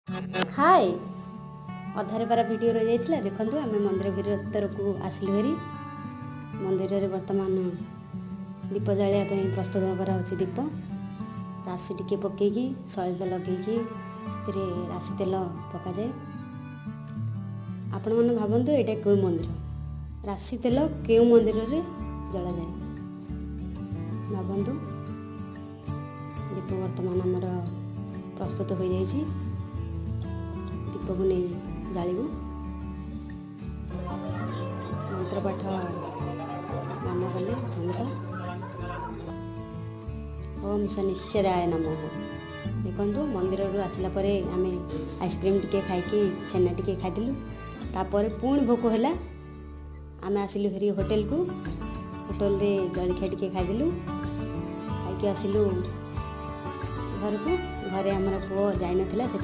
हाय अधारे पारा वीडियो रही जाइए देखूँ आम मंदिर भीतर को आसलु हेरी मंदिर में बर्तमान दीप जालिया प्रस्तुत कराऊँ दीप राशि टिके पकईकी सलिता लगे राशि तेल पक जाए। आपण मैंने भावतु यहाँ क्यों मंदिर राशि तेल क्यों मंदिर में जला जाए भावतु। दीप बर्तमान आमर प्रस्तुत हो जाइए दीप को नहीं जालू मंत्र पाठ मान कले भूत ओम शनिश्चराय नमः। देखु मंदिर आसला आम आइसक्रीम टिके खाई छेना टिके खाइलु तापर पुणी भोक है आम आसिलु हेरी होटेल को होटेल रे जलखिया टिके खाइलु खाई आसिलु घर को घरे आमर पुओ जाई नथिला से